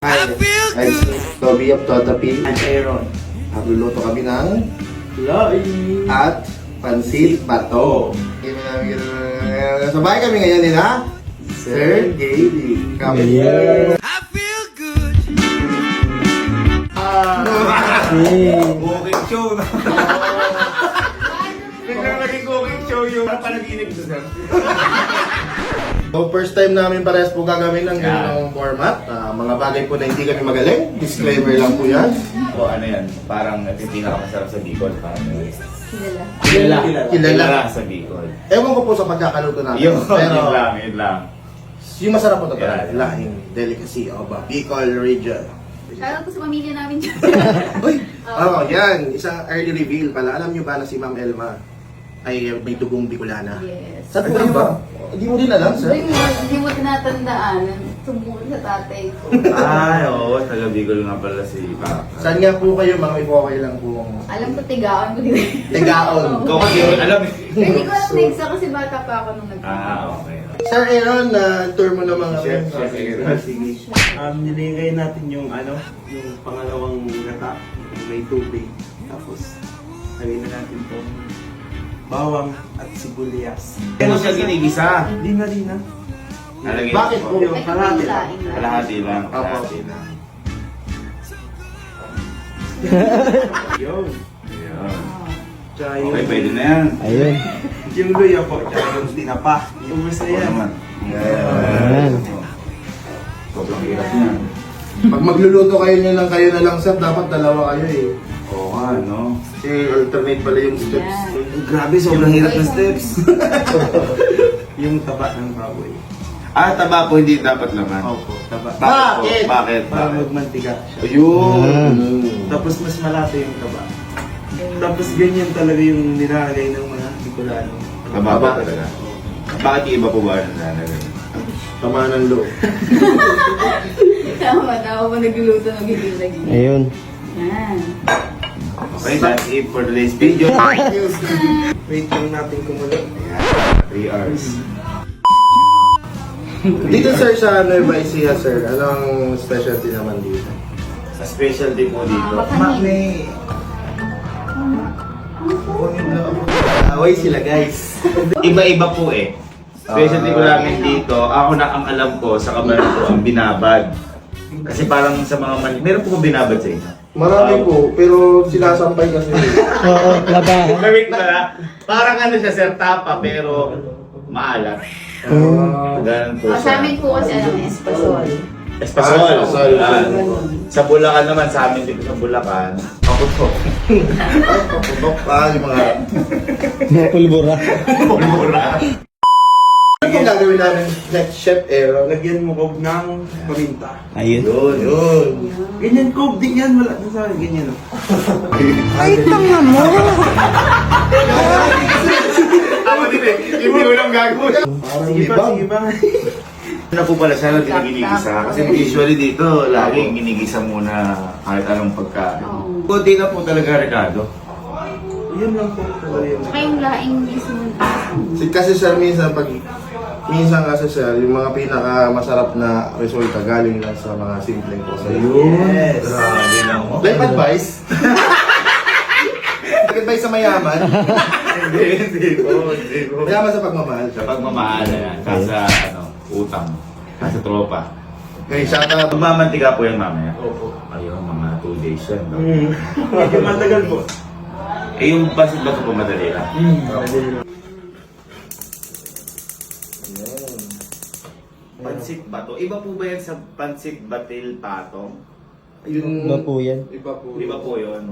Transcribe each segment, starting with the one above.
I feel good. Toby of Totapi. I'm Aaron. Magluluto kami ng Laing. at pansit bato. Sabay kami ngayon nila Sir Gaby. Kami. I feel good. Cooking show na. Biglang naging cooking show yung panaginip ko, sir. So first time namin parehas po gagawin ng ganung format. Mga bagay po na hindi kami magaling. Disclaimer lang po yan. O ano yan, parang ito yung pinakamasarap sa Bicol. Parang Kilala. sa Bicol. Ewan ko po sa pagkakaluto namin. Yun Pero lang. yung masarap po ito talaga. Yeah. Lahing delicacy of Bicol region. Shoutout ko sa pamilya namin dyan. Uy! Yan. Isang early reveal pala. Alam nyo ba na si Ma'am Elma ay may dugong Bicolana? Yes. Saan po ba? Hindi mo din alam, sir? Hindi mo tinatandaan. Sumuot sa tatay ko. Ay, oo. Taga Bicol nga pala si Papa. Saan nga po kayo, mga okay lang po? Alam ko, tigaon ko din. Tigaon. Ikaw kasi alam eh. Hindi ko alam na isa kasi bata pa ako nung Okay. Sir Aaron, tour mo naman Chef kami. Aaron. Sige. Nilagay natin yung yung pangalawang gata, may tubig. Tapos, lagay na natin itong bawang at sibuyas. Ano siya ginigisa? Di na. Nalagay Bakit po? Yung Ay, kalahati lang. laing lang. Kalahati lang. Apo. Kalahati lang. Yun. Ayun. Tsaka yung, Okay, pwede na yan. Ayun. yung luya po, tsaka yung tinapa. Yung gusto Oo yan. naman. Ayan. Sobrang hirap niyan. Pag magluluto kayo nyo lang kayo na lang, sir, dapat dalawa kayo eh. Oo nga, no? Kasi alternate pala yung steps. Yan. Grabe, sobrang hirap ng steps. Yung taba ng baboy. Taba po, hindi dapat naman. Opo, taba. Bakit? Bakit? Para magmantika siya. Ayun! Tapos mas malata yung taba. Tapos ganyan talaga yung nilalagay ng mga Bicolano. Taba ba talaga? Bakit yung iba po ba nananagay? Tama ng loob. Tama mo nagluluto ng gigilag. Ayun. Yan. Okay, that's it for today's video. Wait lang natin kumulo. 3 hours. Dito, sir, sa Nueva Ecija, sir, anong specialty naman dito? Sa specialty po dito. Makanin. Away sila, guys. Iba-iba po eh. Specialty ko namin dito, ako na ang alam ko sa kabaran ko ang binabad. Kasi parang sa mga meron po kong binabad sa inyo. Marami po, pero sinasampay kasi. Oo, labahan. Wait na, parang ano siya, sir, tapa, pero maalat. Ganun po Sa amin po kasi espasol. Espasol. Espasol. Sa Bulacan naman, sa amin dito sa Bulacan, paputok. Ay, paputok pa yung mga... Mga pulbura. Pulbura. Ano yung gagawin namin next, Chef Aaron? Lagyan mo kob ng paminta. Ayun. Yun. Yun. Ganyan kob din yan, wala na sa akin, ganyan o. Ako din eh, hindi ko lang gagawin. Parang Sige pa, libang. sige pa. Ano po pala siya na ginigisa? Kasi usually dito, laging ginigisa muna kahit anong pagkain. Oo. Kunti na po talaga, Ricardo. Yun lang po talaga yun. Tsaka yung laing mismo. Kasi sir, minsan kasi sir, yung mga pinaka masarap na resulta galing lang sa mga simpleng po. Yes. Grabe lang mo. Life advice? Life advice sa mayaman? Hindi ko. Mayaman sa pagmamahal. Sa pagmamahal na yan, kasa utang, kasa tropa. Okay, shout out. Magmamantika po yan mamaya. Opo. Ayun, mga 2 days yan. No? Medyo matagal po. Eh yung pasit ba ito po madali lang? Pansit bato. Iba po ba yan sa pansit batil patong? Yun, Iba po yan. Iba po. Iba po yun.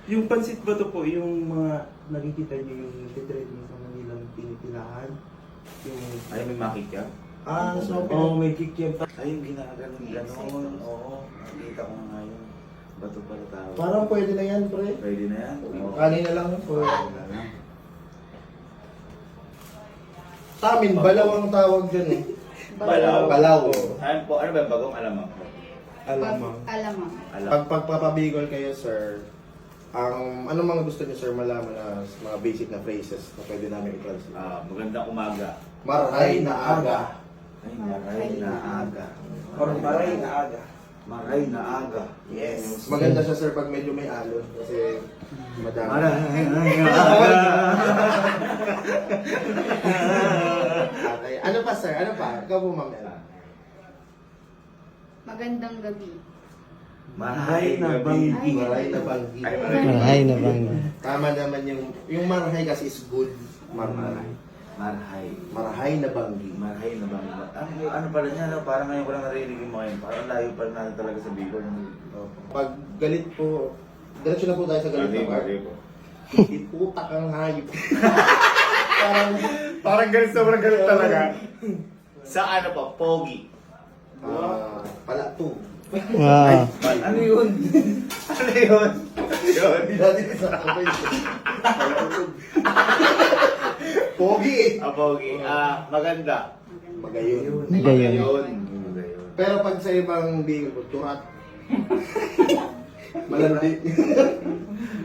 Yung pansit ba to po, yung mga nakikita niyo yung titrending sa Manilang pinipilahan? Yung... Ay, may makikya? So, may kikyam. Ay, yung ginaganon. Oo, nakita ko nga yun. Bato pala tawag. parang pwede na yan, pre. Pwede na yan? Oo. Kanina lang po. Wala na. Sa amin, balaw ang tawag dyan eh. Balaw. Balaw. Ano po? Ano ba yung bagong alamang? Alamang. Alamang. Alam. Pag pagpapabigol kayo, sir, ano mga gusto niyo, sir, malaman na mga basic na phrases na pwede namin i-translate? Magandang umaga. Marahay na aga. Ay, maray na aga. Or maray na aga. Maray na aga. Yes. Maganda siya sir pag medyo may alon kasi madami. Maray na aga. Okay. Ano pa sir? Ano pa? Ikaw po ma'am Ella. Magandang gabi. Maray na banggi. Maray na banggi. Ay, maray. Ay, nabang. Tama naman yung marhay kasi is good. Marhay. Marhay. Marhay na banggi. Marhay na banggi. Ano pala niya, no? Parang ngayon ko lang narinig yung mga yun. Parang layo pa natin talaga sa Bicol. Pag galit po, diretso na po tayo sa galit na part. po. Iputak ang hayop. Parang galit, sobrang galit talaga. Sa ano pa, pogi. Palato. Wow. Ano yun? Ano yun? Yun. Dati sa kapay. Palato. Pogi eh. Pogi. Maganda. Magayon. Gayon. Pero pag sa ibang Bicol po, turat. Malandi.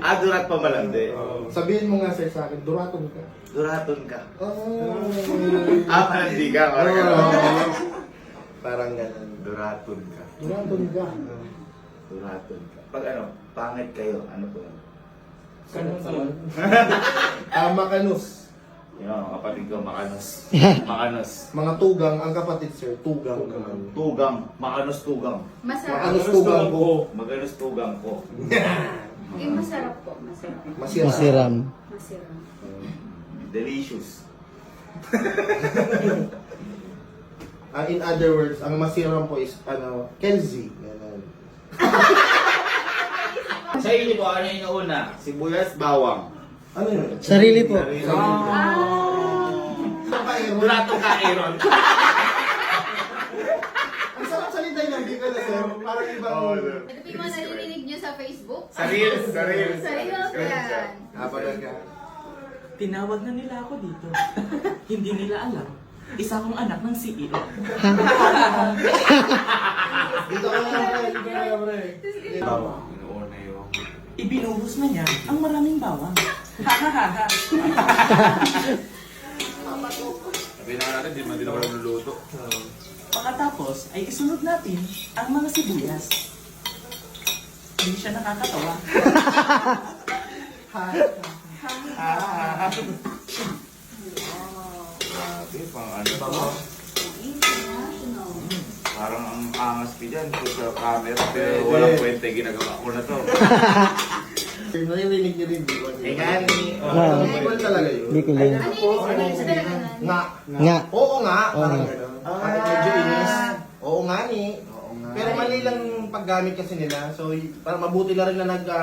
Durat pa malandi. Sabihin mo nga sir sa akin, duraton ka. Duraton ka. Oh. Malandi ka. Parang Parang ganun. Duraton ka. Duraton ka. Duraton ka. Pag ano, pangit kayo, ano po yun? Makanus. Yun, mga kapatid ko, makanos. Makanos. Mga tugang, ang kapatid sir, tugang naman. Tugang. Makanos tugang. Masarap. Makanus tugang ko. Maganos tugang ko. Yung masarap po. Masarap. Masiram. Masarap. Delicious. In other words, ang masiram po is, Kenzie. Ganun. Sa inyo po, ano yung una? Sibuyas, bawang. Ano yun? Sarili po. Durato ka, Aaron. Ang sarap salita yung Bicol na sir. Parang ibang... Ito po yung mga naririnig nyo sa Facebook? Sa Reels, sa Reels. Sa Reels yan. Kapag ka. Tinawag na nila ako dito. Hindi nila alam. Isa akong anak ng CEO. Dito ka lang, pre. Dito ka lang, pre. Bawang. Inuuna yung... Ibinuhos na niya ang maraming bawang. Sabi na natin, di man din ako naluluto. Pagkatapos ay isunod natin ang mga sibuyas. Hindi siya nakakatawa. Grabe, pang ano to. International. Parang ang angas ko dyan po sa camera. Pero walang kwenta yung ginagawa ko na to. Naririnig niyo rin Bicol. Eh, gani. Bicol talaga yun. Bicol yun. Ano yung sabihin sa talaga nun? Nga. Nga. Oo nga. Parang Oo. gano'n. Kahit medyo inis. Oo nga ni. Pero mali lang paggamit kasi nila. So, parang mabuti na rin na na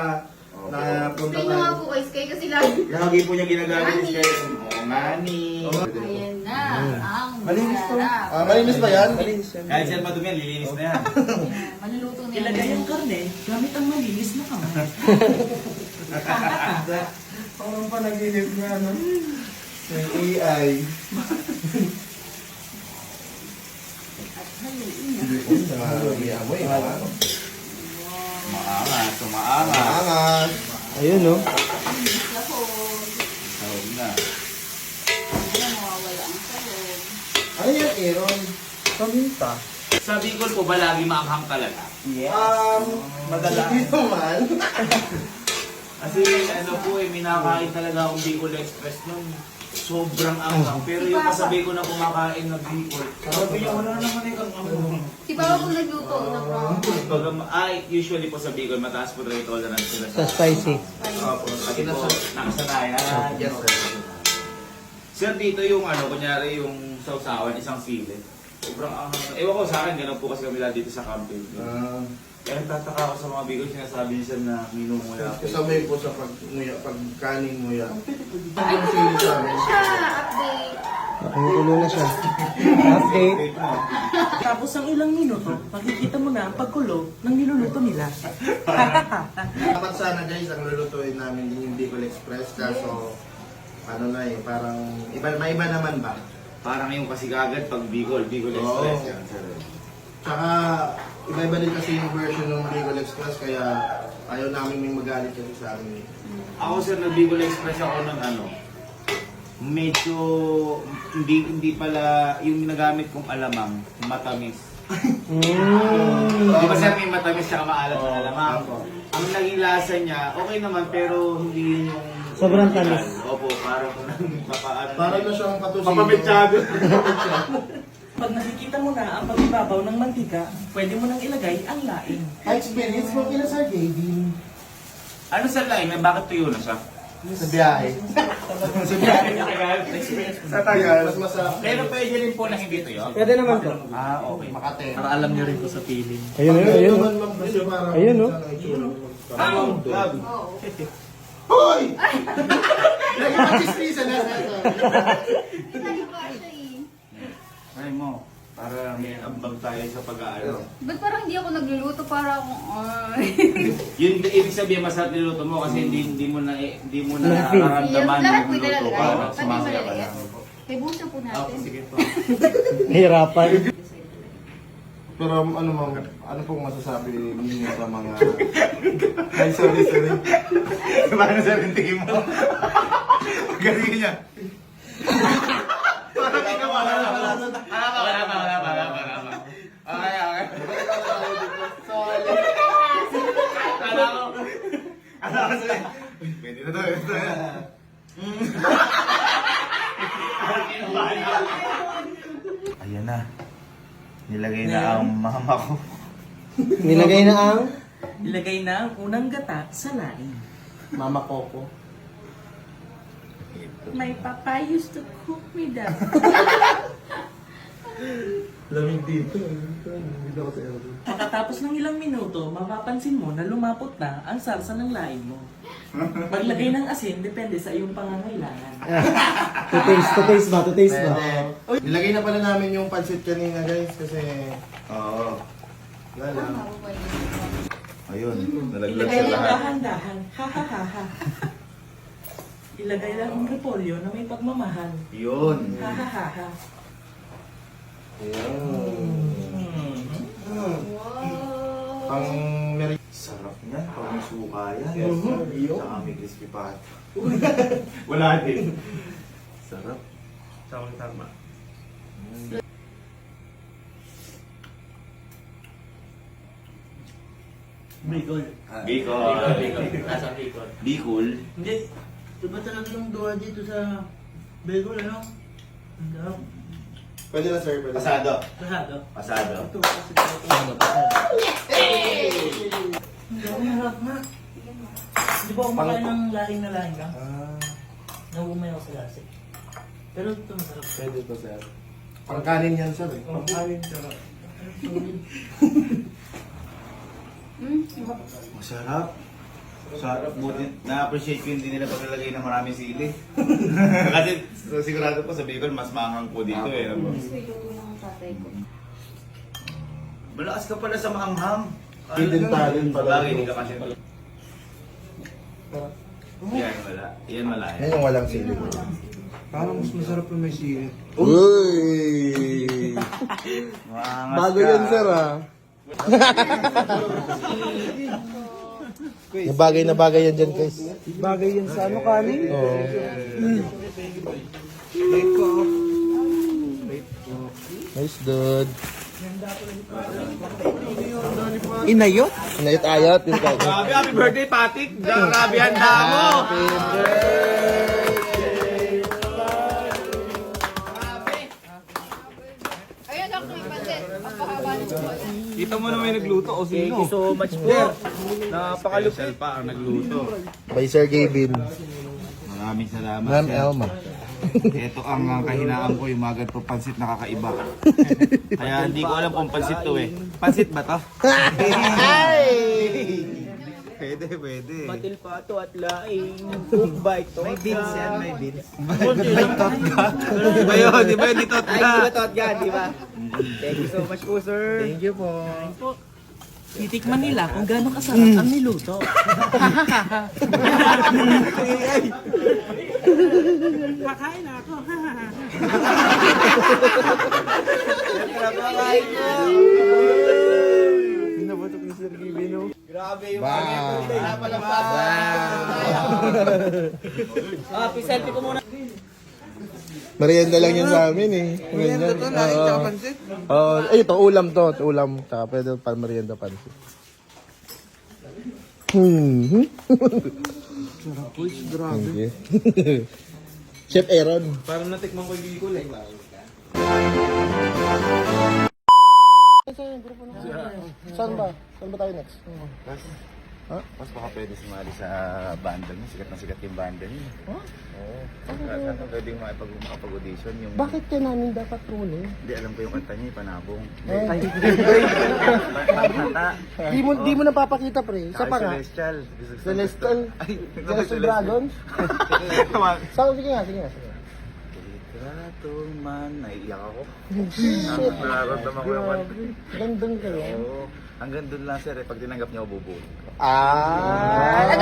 punta Explain nyo nga po kay Sky kasi lagi. Lagi po niya ginagamit is kayo. Oo, ngani. Ayan na. Ang Malinis to. masarap. Malinis ba yan? Kahit siya madumi yan, lilinis na yan. Ayan, maluluto na Ilagay yan. ang karne gamit ang malinis na kamay. Parang panaginip nga, no? Yung AI. At haluin na. Amoy, Maangas, umaangas. Angas. Ayun, no? Lahog. Tawag na. Hindi na mawawala ang salog. Ano yan, Aaron? Paminta. Sa Bicol po ba lagi maanghang talaga? Madala. Hindi naman. Kasi ano po minakain talaga akong Bicol Express nun. Sobrang anghang. Pero yung kasabi ko na kumakain ng Bicol, sabi niya, wala naman ikang anghang. Si Papa po nagluto na Usually po sa Bicol, mataas po talaga tolerance sila Sa spicy. Opo, kasi po, nakasanayan. Yes, sir. Sir, dito yung kunyari yung sausawan, isang sili. Sobrang anghang. Ewan ko sa akin, ganun po kasi kami lahat dito sa camping. Kaya nagtataka ako sa mga Bicol, sinasabi niya sir na minumula ako. Kasabay po sa pagkaning nguya. Ay, kumukulo na siya. Update. Kumukulo na siya. Update. Tapos ang ilang minuto, makikita mo na ang pagkulo ng niluluto nila. Dapat sana guys, ang lulutuin namin din yung Bicol Express. Kaso, parang maiba naman ba? Parang yung kasi kagad pag Bicol Express yan sir. Tsaka, iba-iba din kasi yung version ng Bicol Express, kaya ayaw namin may magalit kasi sa amin. Ako sir, na Bicol Express ako ng medyo hindi pala yung ginagamit kong alamang matamis. Di ba sir, may matamis siya maalat na alamang. Ang naging lasa niya, okay naman, pero hindi yun yung... Sobrang tamis. Opo, parang papaano. Parang na siyang katusin. Papamitsado. Pag nakikita mo na ang pag-ibabaw ng mantika, pwede mo nang ilagay ang laing. Experience mo kila Sir Gavin. Ano sa laing? Bakit tuyo na siya? Sa biyahe. Sa biyahe niya kaya. Sa tagal. Mas masarap. Pero pwede rin po na hindi tuyo. Pwede naman to. Ah, okay. Makate. Para alam niyo rin po sa feeling. Ayun, ayun, ayun. naman, ma'am, kasi parang... Ayun, no? Oo. Hoy! Nagpapagsispisa na sa ito. Hindi pa siya eh. Ay mo, para may ambag tayo sa pag-aaral. Ba't parang hindi ako nagluluto para akong... Yun ibig sabihin masarap niluto mo kasi hindi mo na Lahat nararamdaman Lahat yung mo luto ilalagay. ka. Pati Sumasaya ka malalagay. lang. Kay buso po natin. Sige po. Hirapan. Pero ano ma'am, ano pong masasabi ninyo sa mga... Ay, sorry. Paano sa rintingin mo? Galing niya. Parang ikaw wala pa. Okay. Alam ko sila. Pwede na to. Ayan na. Nilagay na ang mama ko. Nilagay na ang Ilagay na ang unang gata sa laing. Mama Coco. My papa used to cook me that. Lamig dito. Dito ako sa aircon. Pagkatapos ng ilang minuto, mapapansin mo na lumapot na ang sarsa ng laing mo. Maglagay ng asin, depende sa iyong pangangailangan. to taste ba? Nilagay na pala namin yung pancit kanina guys kasi... Oo. Wala lang. Ayun. Nalaglag Ilagay sa lang lahat. dahan-dahan. Ha ha ha ha. Ilagay lang ang repolyo na may pagmamahal. Yun. Ha ha ha ha. Wow. Pang meri... Sarap niya. Pag may suka yan. Yes, sir. Saka may crispy pat. Wala din. Sarap. Tama. Bicol. Bicol. Nasa Bicol. Bicol. Hindi. Diba talaga yung duwa dito sa Bicol, ano? Pwede na sir, pwede. Pasado. Pasado. Pasado. Ito kasi ito. Hindi ako maharap nga. Di ba kumakain ng laing na laing ka? Nagumay ako sa lasik. Pero ito masarap. Pwede to sir. Pangkanin yan sir eh. Pangkain siya. Masarap. Sarap. Buti, na-appreciate ko hindi nila paglalagay ng maraming sili. Kasi sigurado po sa Bicol, mas mahang po dito eh. Ano? Gusto yung ng tatay ko. Malakas ka pala sa maanghang. Hidden talent pala. Bagay, hindi ka kasi. Yan, wala. Yan wala. Yan yung walang sili. Parang mas masarap yung may sili. Uy! Maangas Bago ka. yan, sir, ah. Bagay na bagay yan dyan guys. Bagay yan sa ano kanin? Oo. Nice dude. Inayot? Inayot-ayot. Yung kaya. Grabe, happy birthday, Patik! Grabe, handa mo! Ayun ako yung pancit. Ang pahaba ng buwan. Kita mo na may nagluto o sino? Thank you so much po. Napakalupit pa ang nagluto. By Sir Gavin. Maraming salamat. Ma'am sir. Elma. Ito ang kahinaan ko, yung mga ganito pansit na kakaiba. Kaya hindi ko alam kung pansit to eh. Pansit ba to? Pwede. Patil pato at laing. Cook by to. May beans yan, may beans. Iba yun, di ba yun dito? Tot yan, di ba? Thank you so much po, sir. Thank you po. Titikman nila kung gaano kasarap ang niluto. Kakain na ako. Pinabatok ni Sir Gavin, no? Grabe yung Wow. Selfie ko muna. Merienda lang yun sa amin eh. Merienda to, laing tsaka pansit. Oo. Ito, ulam to. Ulam. Tsaka pwede pa merienda pansit. Sarap po, grabe. Okay. Chef Aaron. Parang natikman ko yung bigol eh. Saan ba? Saan ba tayo next? Mas baka pwede sumali sa banda niya. Sikat na sikat yung banda niya. Oo. Saan pwede makapag-audition yung... Bakit ka namin dapat tuloy? Hindi, alam ko yung kanta niya, Panabong. Di mo napapakita pre. Isa pa nga. Celestial. Celestial. Celestial Dragons. Sige nga. Trato man, naiiyak ako. Shit. Nararamdaman ko naman. Gandang kayo. Oo. Hanggang doon lang sir, pag tinanggap niya ako bubuo. Ah!